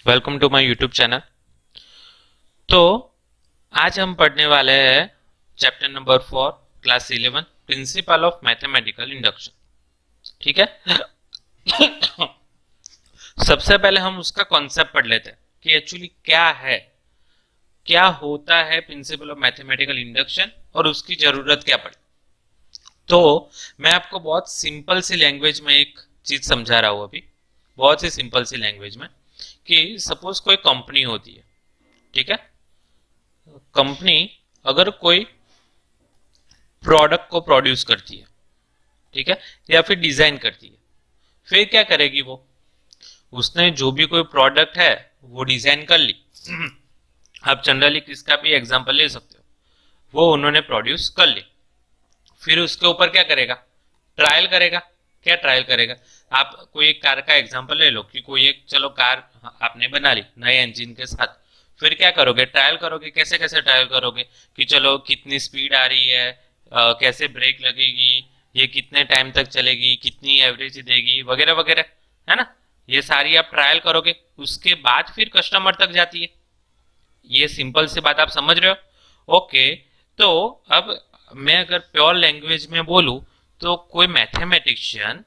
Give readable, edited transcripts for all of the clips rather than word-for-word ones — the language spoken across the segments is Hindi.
Welcome to my YouTube channel. तो आज हम पढ़ने वाले हैं chapter number 4 class 11 principle of mathematical induction. ठीक है। सबसे पहले हम उसका कॉन्सेप्ट पढ़ लेते हैं कि एक्चुअली क्या होता है प्रिंसिपल ऑफ मैथमेटिकल इंडक्शन और उसकी जरूरत क्या पड़ी। तो मैं आपको बहुत सिंपल सी लैंग्वेज में एक चीज समझा रहा हूं अभी, बहुत ही सिंपल सी लैंग्वेज में, कि सपोज कोई कंपनी होती है। ठीक है। कंपनी अगर कोई प्रोडक्ट को प्रोड्यूस करती है, ठीक है, या फिर डिजाइन करती है, फिर क्या करेगी वो, उसने जो भी कोई प्रोडक्ट है वो डिजाइन कर ली। आप जनरली किसका भी एग्जांपल ले सकते हो, वो उन्होंने प्रोड्यूस कर ली। फिर उसके ऊपर क्या करेगा, ट्रायल करेगा। क्या ट्रायल करेगा, आप कोई एक कार का एग्जांपल ले लो कि कोई एक चलो कार आपने बना ली नए इंजन के साथ। फिर क्या करोगे, ट्रायल करोगे। कैसे कैसे ट्रायल करोगे कि चलो कितनी स्पीड आ रही है, कैसे ब्रेक लगेगी, ये कितने टाइम तक चलेगी, कितनी एवरेज देगी, वगैरह वगैरह, है ना। ये सारी आप ट्रायल करोगे, उसके बाद फिर कस्टमर तक जाती है। ये सिंपल सी बात आप समझ रहे हो। ओके। तो अब मैं अगर प्योर लैंग्वेज में बोलूं तो कोई मैथमेटिशियन,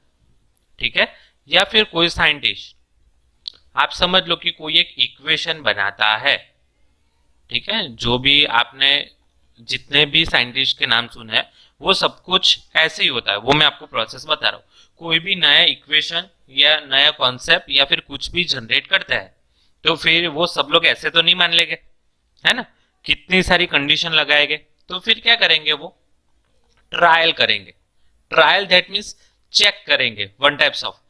ठीक है, या फिर कोई साइंटिस्ट, आप समझ लो कि कोई एक इक्वेशन बनाता है। ठीक है। जो भी आपने जितने भी साइंटिस्ट के नाम सुने हैं वो सब कुछ ऐसे ही होता है, वो मैं आपको प्रोसेस बता रहा हूँ। कोई भी नया इक्वेशन या नया कॉन्सेप्ट या फिर कुछ भी जनरेट करता है तो फिर वो सब लोग ऐसे तो नहीं मान लेंगे, है ना। कितनी सारी कंडीशन लगाएंगे, तो फिर क्या करेंगे, वो ट्रायल करेंगे। ट्रायल दैट मीन्स चेक करेंगे, वन टाइप्स ऑफ,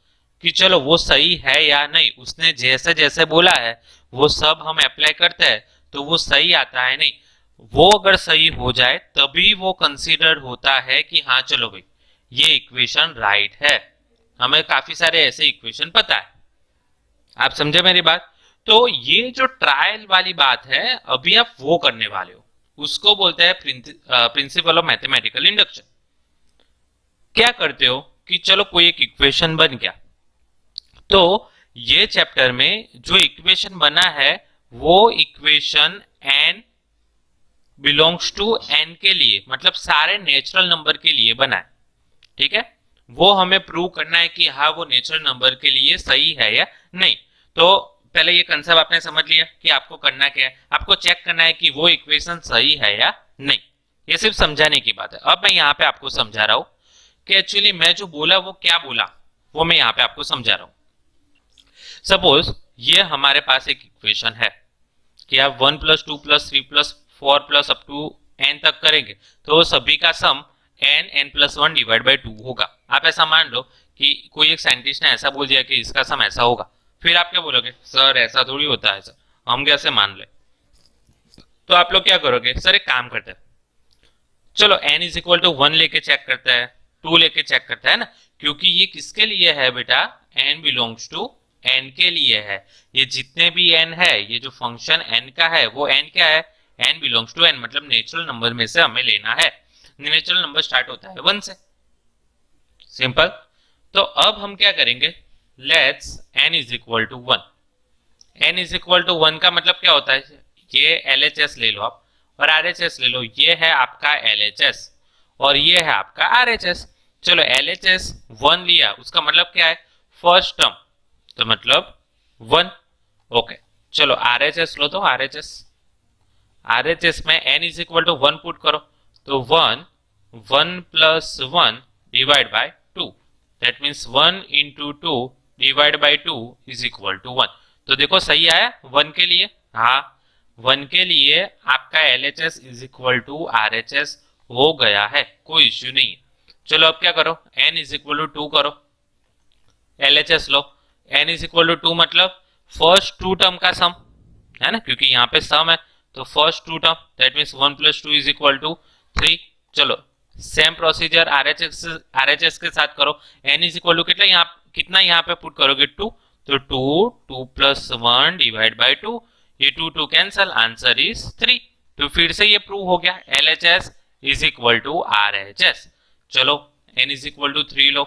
कि चलो वो सही है या नहीं, उसने जैसे जैसे बोला है वो सब हम अप्लाई करते हैं तो वो सही आता है नहीं। वो अगर सही हो जाए तभी वो कंसीडर होता है कि हाँ चलो भाई ये इक्वेशन राइट है। हमें काफी सारे ऐसे इक्वेशन पता है। आप समझे मेरी बात। तो ये जो ट्रायल वाली बात है अभी आप वो करने वाले हो, उसको बोलते हैं प्रिंसिपल ऑफ मैथमेटिकल इंडक्शन। क्या करते हो कि चलो कोई एक इक्वेशन बन गया, तो ये चैप्टर में जो इक्वेशन बना है वो equation n belongs to n के लिए, मतलब सारे नेचुरल नंबर के लिए बना है। ठीक है। वो हमें प्रूव करना है कि हाँ वो नेचुरल नंबर के लिए सही है या नहीं। तो पहले ये कंसेप्ट आपने समझ लिया कि आपको करना क्या है, आपको चेक करना है कि वो इक्वेशन सही है या नहीं। ये सिर्फ समझाने की बात है। अब मैं यहाँ पे आपको समझा रहा हूं कि एक्चुअली मैं जो बोला वो क्या बोला, वो मैं यहाँ पे आपको समझा रहा हूं। सपोज ये हमारे पास एक इक्वेशन है कि आप 1+2+3+4+ अप टू n तक करेंगे तो सभी का सम n+1 डिवाइड बाई 2 होगा। आप ऐसा मान लो कि कोई एक साइंटिस्ट ने ऐसा बोल दिया कि इसका सम ऐसा होगा। फिर आप क्या बोलोगे, सर ऐसा थोड़ी होता है, सर हम कैसे मान ले। तो आप लोग क्या करोगे, सर एक काम करते हैं, चलो n=1 लेके चेक करता है, 2 लेके चेक करता है ना, क्योंकि ये किसके लिए है बेटा, n बिलोंग्स टू n के लिए है। ये जितने भी n है, ये जो फंक्शन n का है वो n क्या है, n बिलोंग्स टू n, मतलब नेचुरल नंबर में से हमें लेना है। नेचुरल नंबर स्टार्ट होता है 1 से, सिंपल। तो अब हम क्या करेंगे, लेट्स n=1। n=1 का मतलब क्या होता है, ये LHS ले लो आप और RHS ले लो। ये है आपका LHS और ये है आपका RHS। चलो LHS 1 लिया, उसका मतलब क्या है, फर्स्ट टर्म, तो मतलब 1। ओके। चलो RHS लो, तो RHS में n=1 पुट करो, तो 1 divide by 2, that means 1 into 2 divide by 2 = 1। तो देखो सही आया 1 के लिए, हाँ 1 के लिए आपका LHS RHS हो गया है, कोई इश्यू नहीं है। चलो अब क्या करो, n=2 करो, LHS लो। n=2 मतलब फर्स्ट 2 टर्म का सम, है ना, क्योंकि यहाँ पे सम है तो फर्स्ट 2 टर्म, दैट मीन्स 1+2 = 3। चलो सेम प्रोसीजर RHS के साथ करो। n= कितना यहाँ पे पुट करोगे, 2, तो 2+1 डिवाइड बाई 2, ये 2 कैंसल, आंसर इज 3। तो फिर से ये प्रूव हो गया LHS RHS। चलो n=3 लो,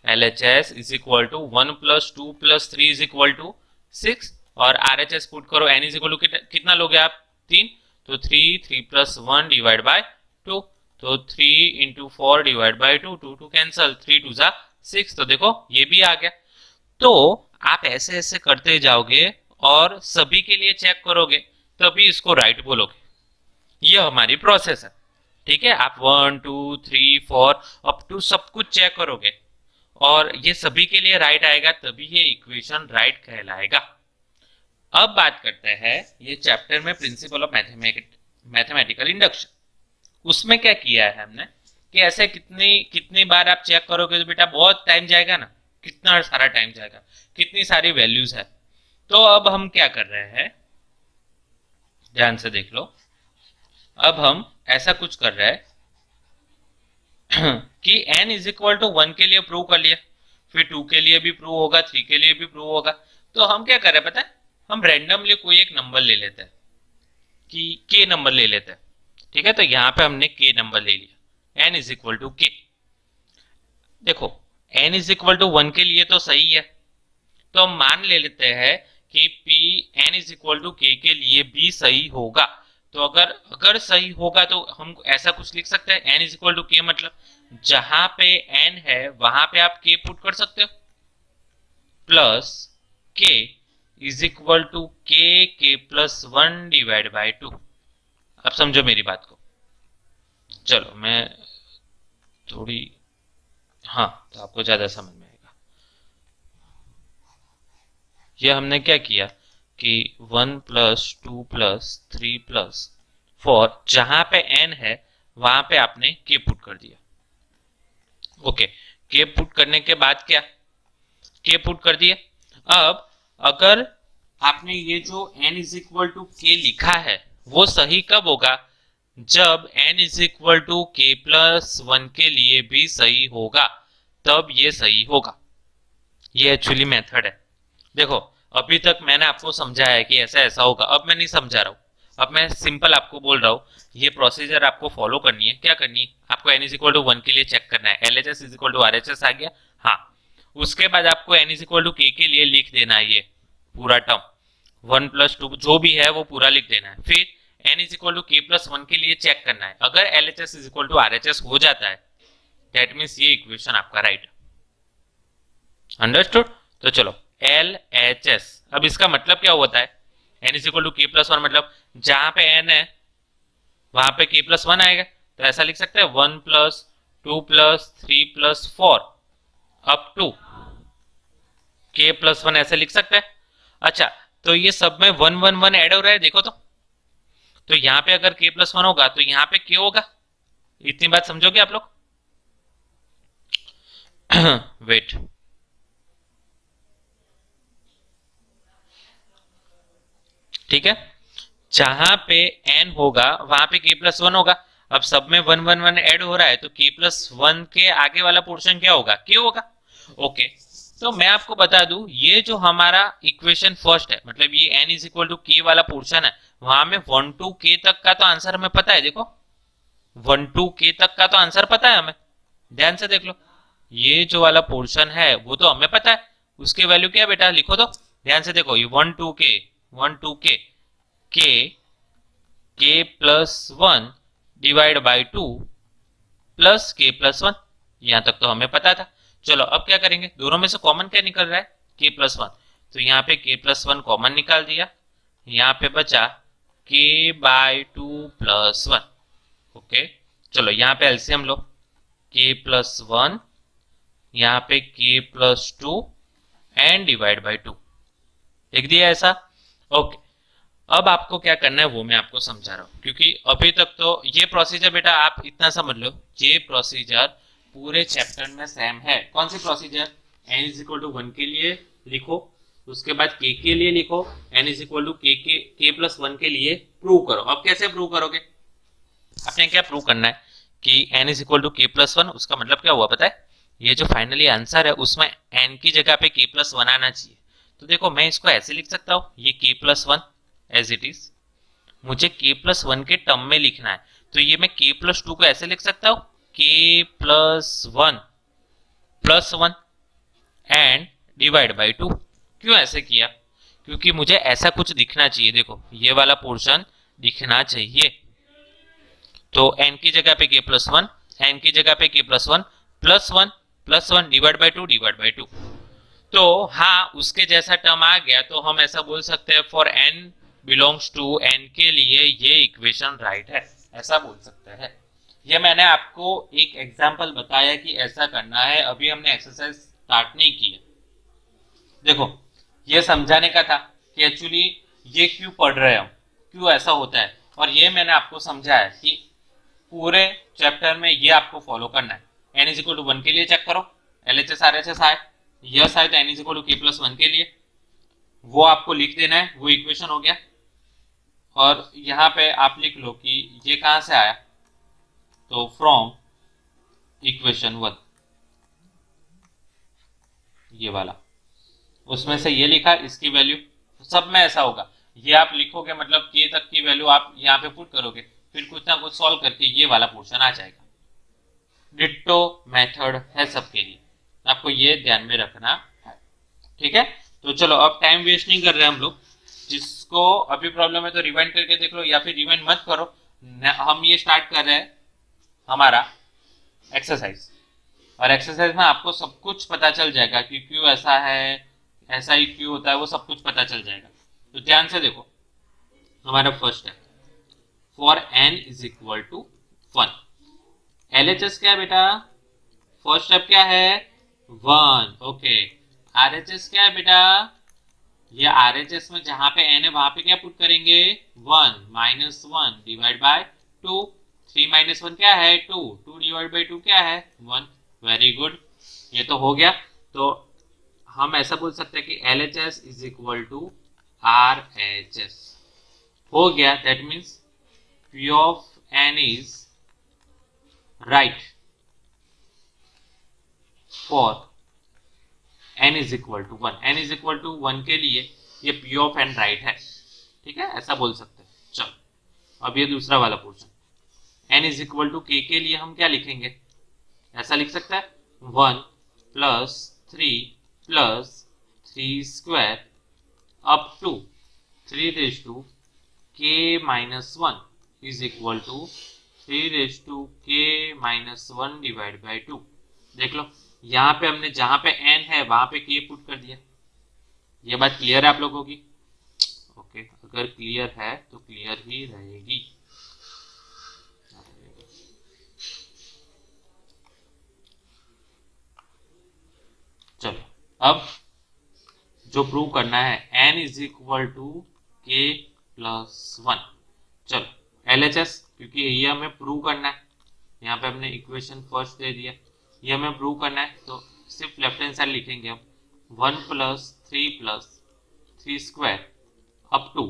LHS is equal to 1 plus 2 plus 3 is equal to 6 और RHS पुट करो, n इज इक्वल टू कितना लोगे आप 3, तो 3 प्लस 1 डिवाइड बाय 2, तो 3 इंटू 4 डिवाइड बाय 2, 2 कैंसल, 3 2 जा 6, तो देखो ये भी आ गया। तो आप ऐसे ऐसे करते जाओगे और सभी के लिए चेक करोगे तभी इसको राइट बोलोगे। ये हमारी प्रोसेस है, ठीक है। आप 1 2 3 4 अप टू सब कुछ चेक करोगे और ये सभी के लिए राइट आएगा तभी ये इक्वेशन राइट कहलाएगा। अब बात करते हैं ये चैप्टर में प्रिंसिपल ऑफ मैथमेटिकल इंडक्शन। उसमें क्या किया है हमने कि ऐसे कितनी कितनी बार आप चेक करोगे तो बेटा बहुत टाइम जाएगा ना, कितना सारा टाइम जाएगा, कितनी सारी वैल्यूज है। तो अब हम क्या कर रहे हैं, ध्यान से देख लो। अब हम ऐसा कुछ कर रहे हैं कि n इज इक्वल टू 1 के लिए प्रूव कर लिया, फिर 2 के लिए भी प्रूव होगा, 3 के लिए भी प्रूव होगा। तो हम क्या कर रहे हैं पता है, हम रैंडमली कोई एक नंबर ले लेते हैं कि k नंबर ले लेते हैं, ठीक है। तो यहां पे हमने k नंबर ले लिया, n is equal to k। देखो n इज इक्वल टू 1 के लिए तो सही है, तो हम मान ले लेते हैं कि p n is equal to k के लिए भी सही होगा। तो अगर अगर सही होगा तो हम ऐसा कुछ लिख सकते हैं, n is equal to k मतलब जहां पे n है वहां पे आप k पुट कर सकते हो, plus k is equal to k plus 1 divide by 2। अब समझो मेरी बात को, चलो मैं थोड़ी, हाँ तो आपको ज्यादा समझ में आएगा। ये हमने क्या किया कि 1 प्लस 2 प्लस 3 प्लस 4 जहां पे n है वहां पे आपने k पुट कर दिया। ओके, k पुट करने के बाद क्या, k पुट कर दिए। अब अगर आपने ये जो n is equal to k लिखा है वो सही कब होगा, जब n is equal to k plus 1 के लिए भी सही होगा तब ये सही होगा। ये एक्चुअली मेथड है। देखो अभी तक मैंने आपको समझाया है कि ऐसा ऐसा होगा, अब मैं नहीं समझा रहा हूँ, अब मैं सिंपल आपको बोल रहा हूँ ये प्रोसीजर आपको फॉलो करनी है। क्या करनी है, आपको n इज इक्वल टू 1 के लिए चेक करना है, LHS is equal to RHS आ गया, हाँ। उसके बाद आपको n is equal to k के लिए लिख देना है ये पूरा टर्म, 1 प्लस 2 जो भी है वो पूरा लिख देना है। फिर n is equal to k plus 1 के लिए चेक करना है, अगर LHS is equal to RHS हो जाता है दैट मीन्स ये इक्वेशन आपका राइट। अंडरस्टूड। तो चलो LHS, अब इसका मतलब क्या होता है, n is equal to k plus 1 मतलब जहां पे n है वहां पे k प्लस 1 आएगा। तो ऐसा लिख सकते हैं 1 plus 2 plus 3 plus 4 up to k plus 1 ऐसे लिख सकते हैं। अच्छा तो ये सब में 1 1 1 ऐड हो रहा है, देखो तो यहाँ पे अगर k प्लस 1 होगा तो यहाँ पे k होगा। इतनी बात समझोगे आप लोग? वेट, ठीक है, जहां पे n होगा वहां पे k प्लस 1 होगा। अब सब में 1 1 1 ऐड हो रहा है तो k प्लस 1 के आगे वाला पोर्शन क्या होगा, k होगा। ओके, तो मैं आपको बता दूं ये जो हमारा इक्वेशन फर्स्ट है, मतलब ये n is equal to k वाला पोर्शन है, वहां में 1 टू k तक का तो आंसर हमें पता है। देखो 1 टू k तक का तो आंसर पता है हमें, ध्यान से देख लो। ये जो वाला पोर्शन है वो तो हमें पता है, उसकी वैल्यू क्या है बेटा, लिखो तो ध्यान से देखो। ये 1 to k k plus 1 divide by 2 plus k plus 1, यहां तक तो हमें पता था। चलो अब क्या करेंगे, दोनों में से कॉमन क्या निकल रहा है, k प्लस 1, तो यहाँ पे k प्लस 1 कॉमन निकाल दिया, यहाँ पे बचा k बाई 2 प्लस 1। ओके चलो यहाँ पे एलसीएम लो, k प्लस 1 यहाँ पे k plus 2 and divide by 2, लिख दिया ऐसा। ओके अब आपको क्या करना है वो मैं आपको समझा रहा हूँ, क्योंकि अभी तक तो ये प्रोसीजर बेटा आप इतना समझ लो, ये प्रोसीजर पूरे चैप्टर में सेम है। कौन सी procedure, n is equal to 1 के लिए लिखो, उसके बाद k के लिए लिखो, n is equal to k plus 1 के लिए प्रूव करो। अब कैसे प्रूव करोगे, आपने क्या प्रूव करना है कि n is equal to k plus 1, उसका मतलब क्या हुआ पता है, ये जो फाइनली आंसर है उसमें n की जगह पे k प्लस 1 आना चाहिए। तो देखो मैं इसको ऐसे लिख सकता हूँ, ये k plus 1 as it is, मुझे k प्लस 1 के टर्म में लिखना है, तो ये मैं k प्लस 2 को ऐसे लिख सकता हूँ, k plus 1 plus 1, and divide by 2। क्यों ऐसे किया? क्योंकि मुझे ऐसा कुछ दिखना चाहिए, देखो ये वाला पोर्शन दिखना चाहिए। तो n की जगह पे k प्लस वन, n की जगह पे k plus one plus one divide by two. तो हाँ, उसके जैसा टर्म आ गया तो हम ऐसा बोल सकते हैं for n belongs to n के लिए ये इक्वेशन राइट है, ऐसा बोल सकते हैं। ये मैंने आपको एक एग्जांपल बताया कि ऐसा करना है, अभी हमने एक्सरसाइज स्टार्ट नहीं की है। देखो ये समझाने का था कि एक्चुअली ये क्यों पढ़ रहे हैं हम, क्यों ऐसा होता है, और ये मैंने आपको समझाया कि पूरे चैप्टर में ये आपको फॉलो करना है। n इज इक्वल टू 1 के लिए चेक करो, LHS RHS आए, यस आए तो n is equal to k plus 1 के लिए वो आपको लिख देना है, वो इक्वेशन हो गया। और यहाँ पे आप लिख लो कि ये कहां से आया, तो फ्रॉम इक्वेशन 1, ये वाला, उसमें से ये लिखा, इसकी वैल्यू सब में ऐसा होगा, ये आप लिखोगे मतलब k तक की वैल्यू आप यहाँ पे पुट करोगे, फिर कुछ ना कुछ सॉल्व करके ये वाला पोर्शन आ जाएगा। डिट्टो मेथड है सबके लिए, आपको ये ध्यान में रखना है, ठीक है। तो चलो अब टाइम वेस्ट नहीं कर रहे हम लोग, जिसको अभी प्रॉब्लम है तो रिवाइंड करके देख लो या फिर रिवाइंड मत करो। हम ये स्टार्ट कर रहे हैं हमारा एक्सरसाइज, और एक्सरसाइज में आपको सब कुछ पता चल जाएगा कि क्यों ऐसा है, ऐसा ही क्यों होता है, वो सब कुछ पता चल जाएगा। तो ध्यान से देखो, हमारा फर्स्ट है for n is equal to 1। LHS क्या है बेटा, फर्स्ट स्टेप क्या है 1, ओके। RHS क्या है बेटा, ये RHS में जहां पे n है वहां पे क्या पुट करेंगे 1 माइनस 1 डिवाइड बाय 2, 3 माइनस 1 क्या है 2, 2 डिवाइड बाय 2 क्या है 1। वेरी गुड, ये तो हो गया। तो हम ऐसा बोल सकते हैं कि LHS is equal to RHS हो गया, that means P of n is right for n is equal to 1। n is equal to 1 के लिए ये P of n राइट है, ठीक है, ऐसा बोल सकते हैं। चलो अब ये दूसरा वाला portion, n is equal to k के लिए हम क्या लिखेंगे, ऐसा लिख सकते हैं 1 plus 3 square up to 3 raise to k minus 1 is equal to 3 raise to k minus 1 divide by 2। देख लो यहाँ पे हमने जहां पे n है वहां पे k पुट कर दिया। ये बात क्लियर है आप लोगों की? ओके, अगर क्लियर है तो क्लियर ही रहेगी। चलो अब जो प्रूव करना है n is equal to k plus 1। चलो LHS, क्योंकि ये हमें प्रूव करना है, यहाँ पे हमने इक्वेशन फर्स्ट दे दिया, ये हमें प्रूव करना है, तो सिर्फ लेफ्ट हैंड साइड लिखेंगे हम 1 plus 3 square up to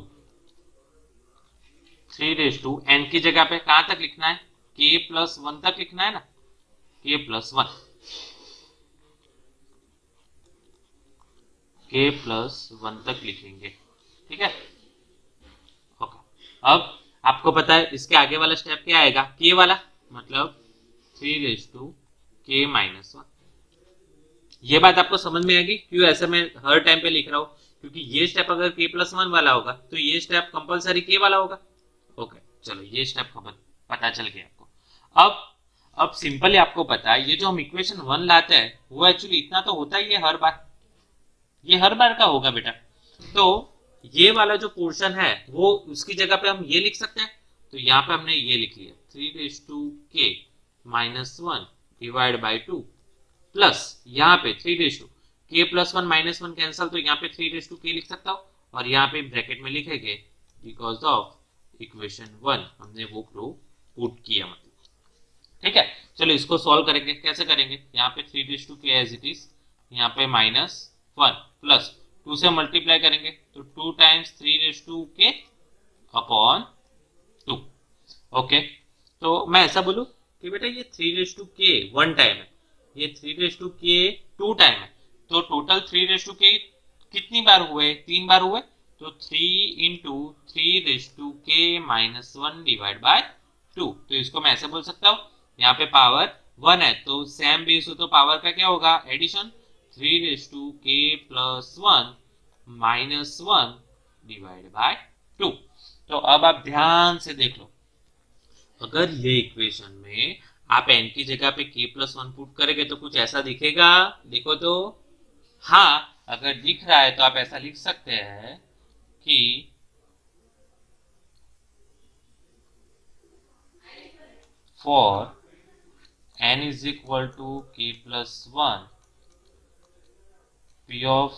3 raise to n की जगह पे कहां तक लिखना है, k प्लस 1 तक लिखना है ना, k प्लस 1, k प्लस 1 तक लिखेंगे, ठीक है। ओके, अब आपको पता है इसके आगे वाला स्टेप क्या आएगा, k वाला, मतलब 3 रेज टू k माइनस 1। ये बात आपको समझ में आएगी क्यों ऐसे मैं हर टाइम पे लिख रहा हूं, क्योंकि ये स्टेप अगर k प्लस 1 वाला होगा तो ये स्टेप कंपलसरी k वाला होगा। ओके, चलो ये स्टेप पता चल गया आपको। अब सिंपली आपको पता है ये जो हम इक्वेशन 1 लाते हैं वो एक्चुअली इतना तो होता ही है हर बार, ये हर बार का होगा बेटा। तो ये वाला जो पोर्शन है वो उसकी जगह पे हम ये लिख सकते हैं, तो यहाँ पे हमने ये लिख लिया 3 raise to k minus 1 divide by 2 plus यहाँ पे 3 raise to k plus 1 minus 1 cancel, तो यहाँ पे 3 रेज टू k लिख सकता हूँ, और यहाँ पे ब्रैकेट में लिखेंगे बिकॉज ऑफ इक्वेशन 1 हमने वो प्रूव पुट किया, मतलब ठीक है। चलो इसको सॉल्व करेंगे, कैसे करेंगे, यहाँ पे 3 raise to k as it is, यहाँ पे माइनस 1 प्लस 2 से मल्टीप्लाई करेंगे तो 2 times 3 raise to k upon 2। Okay, तो मैं ऐसा बोलूं कि बेटा ये 3 रेज टू k 1 टाइम है, ये 3 रेज टू k 2 टाइम है, तो टोटल 3 रेज टू k कितनी बार हुए, 3 बार हुए, तो 3 into 3 raise to k minus 1 divide by 2। तो इसको मैं ऐसे बोल सकता हूँ, यहाँ पे पावर 1 है तो सेम बेस हो तो पावर का क्या होगा एडिशन, 3k+1 -1 डिवाइड बाय 2। तो अब आप ध्यान से देख लो, अगर ये इक्वेशन में आप n की जगह पे k+1 पुट करेंगे तो कुछ ऐसा दिखेगा, देखो तो। हाँ, अगर दिख रहा है तो आप ऐसा लिख सकते हैं कि for n is equal to k+1, p of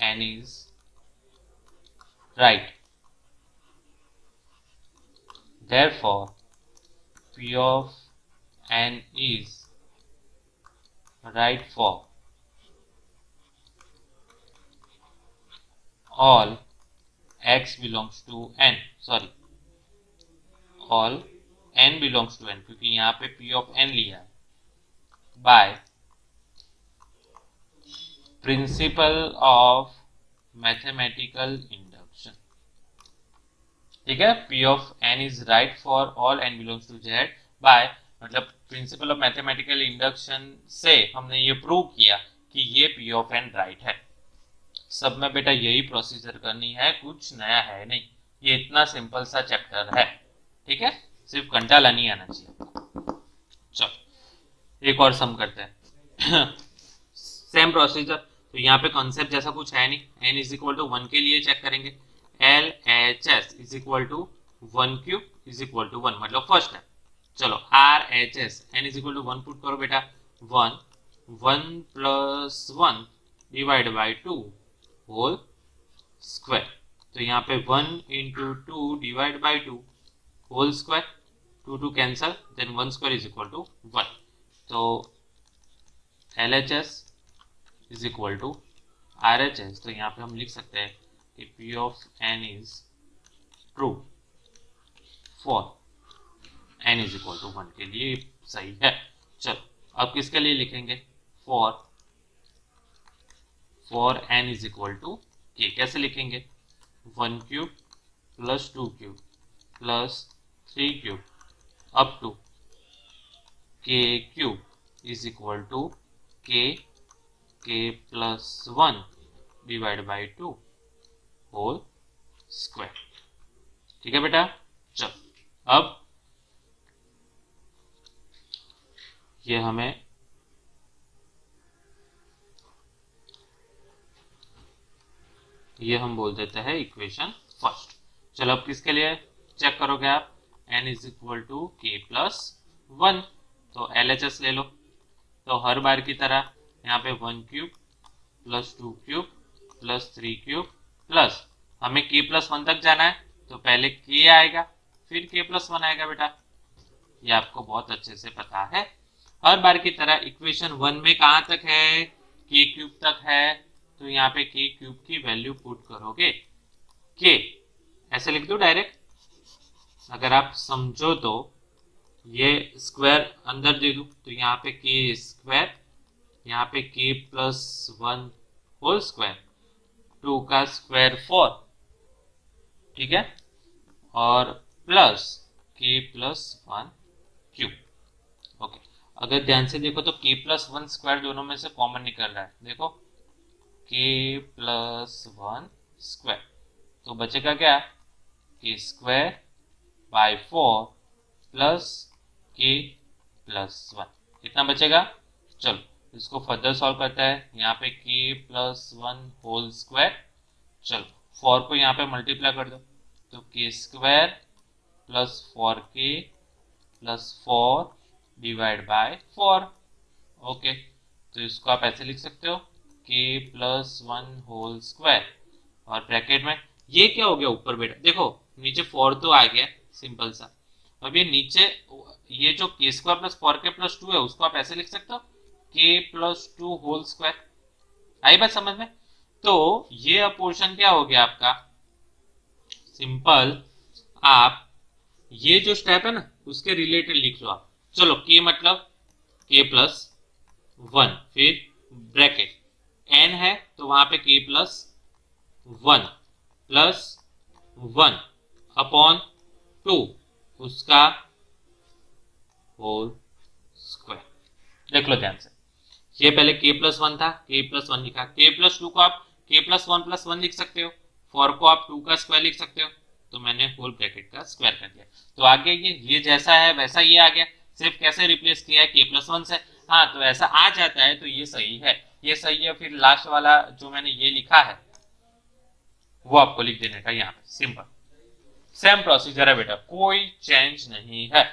n is right. Therefore, p of n is right for all x belongs to n. Sorry, all n belongs to n, क्योंकि यहाँ पे p of n लिया है, by principle of mathematical induction। ठीक है, p of n is right for all n belongs to z by, मतलब प्रिंसिपल ऑफ मैथमेटिकल इंडक्शन से हमने ये प्रूव किया कि ये p of n राइट है। सब में बेटा यही प्रोसीजर करनी है, कुछ नया है नहीं, ये इतना सिंपल सा चैप्टर है। ठीक है, सिर्फ कंटाला नहीं आना चाहिए। चलो एक और सम करते हैं। सेम प्रोसीजर, तो यहाँ पे कॉन्सेप्ट जैसा कुछ है नहीं। n इज इक्वल टू 1 के लिए चेक करेंगे, LHS is equal to 1 cube is equal to 1, मतलब फर्स्ट है। चलो RHS n is equal to 1 put करो बेटा, 1 1+1 डिवाइड बाई 2 होल स्क्वायर। तो यहाँ पे 1 into 2 divide by 2 whole square, 2 cancel, then 1 square is equal to 1। तो LHS is equal to RHS, तो यहाँ पे हम लिख सकते हैं कि P of n is true for n is equal to 1 के लिए सही है। चलो अब किसके लिए लिखेंगे, for n is equal to k। कैसे लिखेंगे, 1 cube plus 2 cube plus 3 cube up to k cube is equal to k+1 divide by 2 whole square. ठीक है बेटा, चलो अब ये हमें हम बोल देते हैं इक्वेशन फर्स्ट। चलो अब किसके लिए चेक करोगे आप, n is equal to k+1, तो LHS ले लो। तो हर बार की तरह यहाँ पे 1 cube plus 2 cube plus 3 cube plus, हमें k+1 तक जाना है तो पहले k आएगा फिर k+1 आएगा बेटा, ये आपको बहुत अच्छे से पता है। हर बार की तरह इक्वेशन 1 में कहाँ तक है, k क्यूब तक है, तो यहाँ पे k क्यूब की वैल्यू पुट करोगे, k ऐसे लिख दो डायरेक्ट, अगर आप समझो तो ये स्क्वायर अंदर दे दो, तो यहाँ पे k स्क्वायर, यहाँ पे k+1 होल स्क्वायर, 2 का स्क्वायर 4, ठीक है, और प्लस k+1 क्यूब। ओके, अगर ध्यान से देखो तो k+1 स्क्वायर दोनों में से कॉमन निकल रहा है, देखो k+1 स्क्वायर, तो बचेगा क्या, k square by 4 plus k+1, कितना बचेगा। चलो इसको फर्दर सॉल्व करता है, यहाँ पे k+1 होल स्क्वायर, चलो 4 को यहाँ पे मल्टीप्लाई कर दो, तो k square plus 4k plus 4 divide by 4। Okay, तो इसको आप ऐसे लिख सकते हो k+1 होल स्क्वायर, और ब्रैकेट में ये क्या हो गया ऊपर बेटा, देखो नीचे 4 तो आ गया सिंपल सा, अब ये नीचे ये जो k square plus 4k plus 2 है उसको आप ऐसे लिख सकते हो k+2 होल स्क्वायर। आई बात समझ में। तो ये अब पोर्शन क्या हो गया आपका, सिंपल आप ये जो स्टेप है ना उसके रिलेटेड लिख लो आप। चलो k मतलब k+1, फिर ब्रैकेट n है तो वहां पे k+1 प्लस 1 अपॉन 2 उसका होल स्क्वायर। देख लो ध्यान से, ये पहले k+1 था, k+1 लिखा, k+2 को आप k+1+1 लिख सकते हो, 4 को आप 2 का स्क्वायर लिख सकते हो, तो मैंने होल ब्रैकेट का स्क्वायर कर दिया। तो आगे ये जैसा है वैसा ये आ गया, सिर्फ कैसे रिप्लेस किया है k+1 से। हाँ, तो ऐसा आ जाता है तो ये सही है, ये सही है। फिर लास्ट वाला जो मैंने ये लिखा है वो आपको लिख देने का यहाँ पे, सिंपल। सेम प्रोसीजर है बेटा, कोई चेंज नहीं है,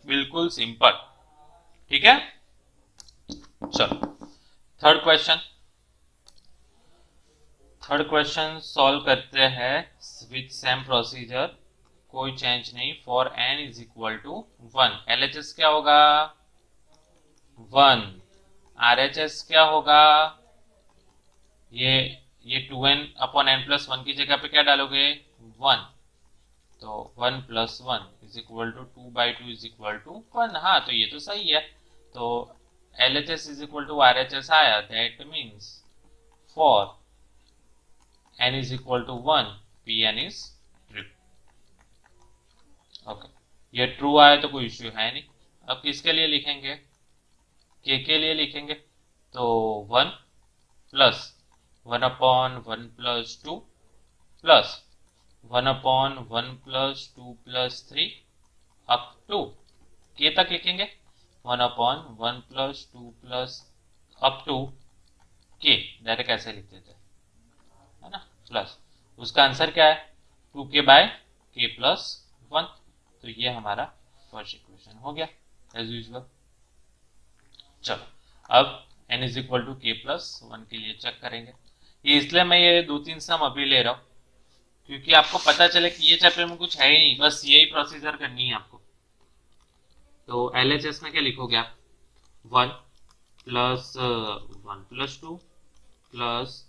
बिल्कुल सिंपल। ठीक है, चलो थर्ड क्वेश्चन सॉल्व करते हैं विथ सेम प्रोसीजर, कोई चेंज नहीं। For n is equal to 1, LHS क्या होगा 1, RHS क्या होगा, ये 2n/n+1 की जगह पे क्या डालोगे 1, तो 1+1 is equal to 2/2 is equal to 1। हाँ, तो ये तो सही है। तो LHS is equal to RHS आया, that means for n is equal to 1 Pn is true. Okay, ये ट्रू आया तो कोई इश्यू है नहीं। अब किसके लिए लिखेंगे, k के लिए लिखेंगे, तो 1 plus 1/1+2 plus 1/1+2+3 up to k तक लिखेंगे 1/1+2 plus up to k, direct ऐसे लिख देते हैं, है ना, प्लस उसका आंसर क्या है 2k/k+1। तो ये हमारा फर्स्ट इक्वेशन हो गया एज यूजुअल। चलो अब n is equal to k+1 के लिए चेक करेंगे। ये इसलिए मैं ये 2-3 सम अभी ले रहा हूँ क्योंकि आपको पता चले कि ये चैप्टर में कुछ है ही नहीं, बस यही प्रोसीजर करनी है आपको। तो LHS में क्या लिखोगे आप 1 प्लस 1+2 प्लस,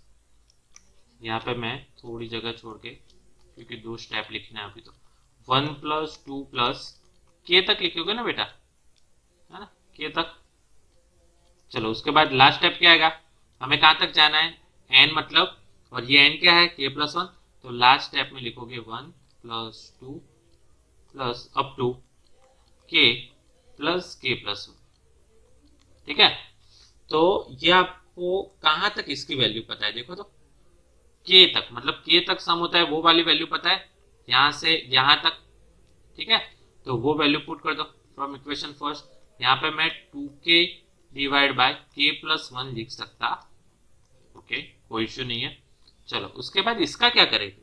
यहाँ पे मैं थोड़ी जगह छोड़ के क्योंकि 2 स्टेप लिखना है अभी, तो 1+2 प्लस k तक लिखोगे ना बेटा, है ना, k तक। चलो उसके बाद लास्ट स्टेप क्या आएगा, हमें कहाँ तक जाना है n मतलब, और ये n क्या है k+1, तो लास्ट स्टेप में लिखोगे 1+2 प्लस अप टू k+k+1। ठीक है, तो ये आपको कहाँ तक इसकी वैल्यू पता है, देखो तो k तक, मतलब k तक सम होता है वो वाली वैल्यू पता है, यहाँ से यहाँ तक। ठीक है, तो वो वैल्यू पुट कर दो फ्रॉम इक्वेशन फर्स्ट। यहाँ पे मैं 2k डिवाइड बाय k+1 लिख सकता, ओके, कोई इश्यू नहीं है। चलो उसके बाद इसका क्या करेंगे,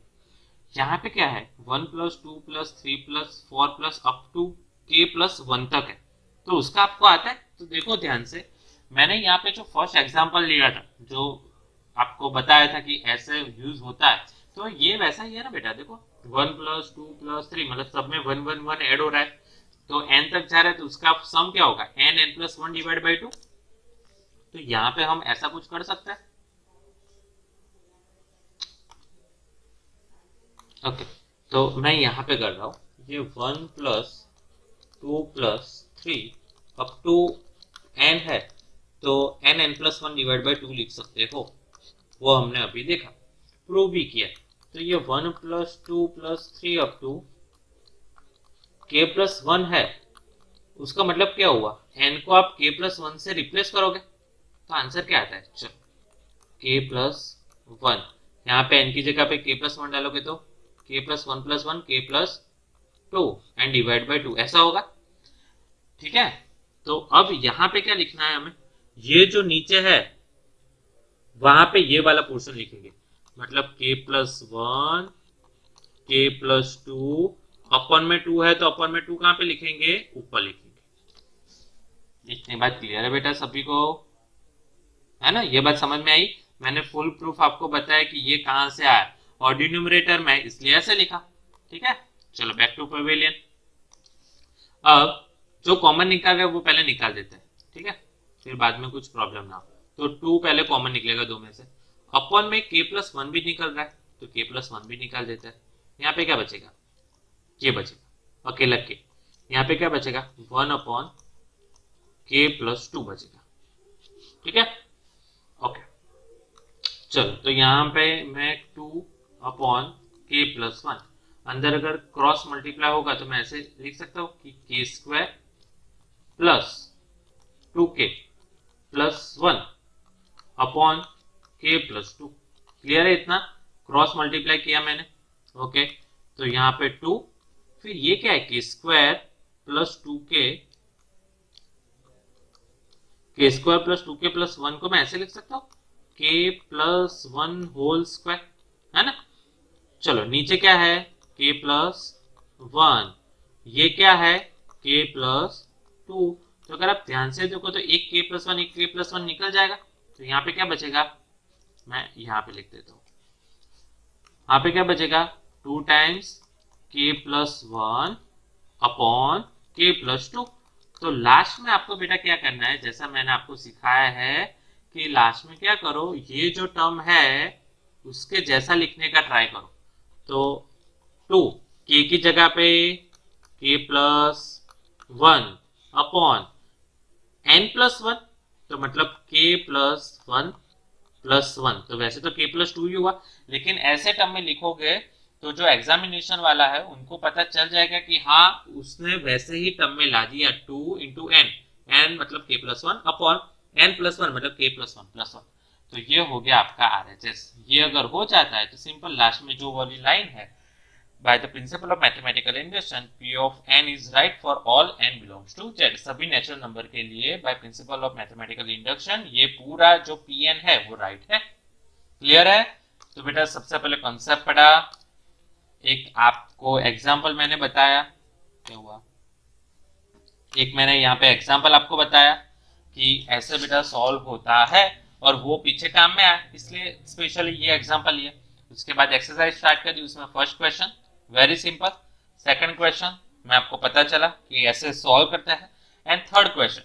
यहाँ पे क्या है 1+2+3+4 प्लस अप टू k+1 तक है, तो उसका आपको आता है। तो देखो ध्यान से, मैंने यहाँ पे जो फर्स्ट एग्जांपल लिया था, जो आपको बताया था कि ऐसे यूज होता है, तो ये वैसा ही है ना बेटा। देखो 1+2+3 मतलब सब में 1 1 1 ऐड हो रहा है, तो n तक जा रहा है, तो उसका सम क्या होगा n+1 डिवाइड बाई 2। तो यहाँ पे हम ऐसा कुछ कर सकते हैं, ओके। तो मैं यहाँ पे कर रहा हूँ, ये 1+2+3 अप टू n है, तो n+1 डिवाइड बाई 2 लिख सकते हो, वो हमने अभी देखा, प्रूव भी किया। तो ये 1+2+3 अप टू k+1 है, उसका मतलब क्या हुआ, n को आप k+1 से रिप्लेस करोगे, तो आंसर क्या आता है, चलो k+1, यहाँ पे n की जगह पे k+1 डालोगे तो k+1+1 k+2 and divide by 2 ऐसा होगा। ठीक है, तो अब यहाँ पे क्या लिखना है हमें, ये जो नीचे है वहां पे ये वाला पोर्शन लिखेंगे, मतलब k+1 k+2 अपन में 2 है, तो अपन में 2 कहाँ पे लिखेंगे, ऊपर लिखेंगे। इतनी बात क्लियर है बेटा सभी को, है ना, ये बात समझ में आई। मैंने फुल प्रूफ आपको बताया कि ये कहां से आया, और डिनोमिनेटर में इसलिए ऐसे लिखा। ठीक है, चलो बैक टू पवेलियन। अब जो कॉमन निकाल रहे हैं वो पहले निकाल देते हैं, ठीक है, फिर बाद में कुछ प्रॉब्लम ना हो। तो 2 पहले कॉमन निकलेगा दो में से, अपन में k+1 भी निकल रहा है, तो k+1 भी निकाल देते हैं। यहाँ पे क्या बचेगा, k बचेगा, अकेला k। यहाँ पे क्या बचेगा 1/k+2 बचेगा। ठीक है, ओके। चलो तो यहाँ पे मैं 2/k+1, अंदर अगर क्रॉस मल्टीप्लाई होगा तो मैं ऐसे लिख सकता हूँ कि k² + 2k + 1 अपॉन के प्लस 2। क्लियर है इतना? क्रॉस मल्टीप्लाई किया मैंने, ओके। तो यहाँ पे 2, फिर ये क्या है के स्क्वायर प्लस 2k, के स्क्वायर प्लस 2k प्लस 1 को मैं ऐसे लिख सकता हूँ k प्लस 1 होल स्क्वायर, है ना। चलो नीचे क्या है k प्लस 1, ये क्या है k प्लस 2। तो अगर आप ध्यान से देखो तो एक k प्लस 1 एक k प्लस 1 निकल जाएगा, तो यहाँ पे क्या बचेगा, मैं यहाँ पे लिख देता हूँ, यहाँ पे क्या बचेगा 2 टाइम्स k प्लस 1 अपॉन के प्लस 2। तो लास्ट में आपको बेटा क्या करना है, जैसा मैंने आपको सिखाया है कि लास्ट में क्या करो, ये जो टर्म है उसके जैसा लिखने का ट्राई करो। तो 2 के की जगह पे के प्लस 1 अपॉन एन प्लस 1, तो मतलब के प्लस 1 प्लस 1, तो वैसे तो के प्लस 2 ही हुआ, लेकिन ऐसे टर्म में लिखोगे तो जो एग्जामिनेशन वाला है उनको पता चल जाएगा कि हाँ उसने वैसे ही टर्म में ला दिया 2 इंटू एन, एन मतलब के प्लस 1 अपॉन एन प्लस 1 मतलब के प्लस 1 प्लस 1। तो ये हो गया आपका आरएचएस। ये अगर हो जाता है तो सिंपल लास्ट में जो वाली लाइन है, by the principle of mathematical induction p of n is right for all n belongs to z, सभी नेचुरल नंबर के लिए by principle of mathematical induction ये पूरा जो pn है वो राइट है। क्लियर है? तो बेटा सबसे पहले कॉन्सेप्ट पढ़ा, एक आपको एग्जांपल मैंने बताया, क्या हुआ, एक मैंने यहाँ पे एग्जांपल आपको बताया कि ऐसे बेटा सॉल्व होता है, और वो पीछे काम में आया इसलिए स्पेशली ये एग्जांपल लिया। उसके बाद एक्सरसाइज स्टार्ट कर दी, उसमें first question very simple, second question में आपको पता चला कि ऐसे सॉल्व करता है, एंड थर्ड क्वेश्चन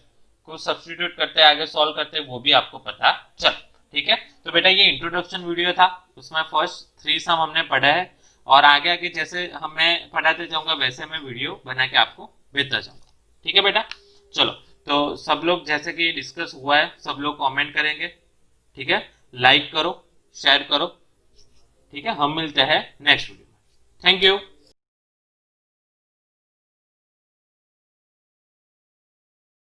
को सब्स्टिट्यूट करते हैं आगे सॉल्व करते हैं, वो भी आपको पता चल। ठीक है, तो बेटा ये इंट्रोडक्शन वीडियो था, उसमें फर्स्ट 3 सम हमने पढ़ा है, और आगे आगे जैसे हमें पढ़ाते जाऊंगा वैसे मैं वीडियो बना के आपको भेजता जाऊंगा। ठीक है बेटा, चलो तो सब लोग जैसे कि डिस्कस हुआ है सब लोग कमेंट करेंगे, ठीक है, लाइक करो शेयर करो, ठीक है, हम मिलते हैं नेक्स्ट वीडियो में। Thank you.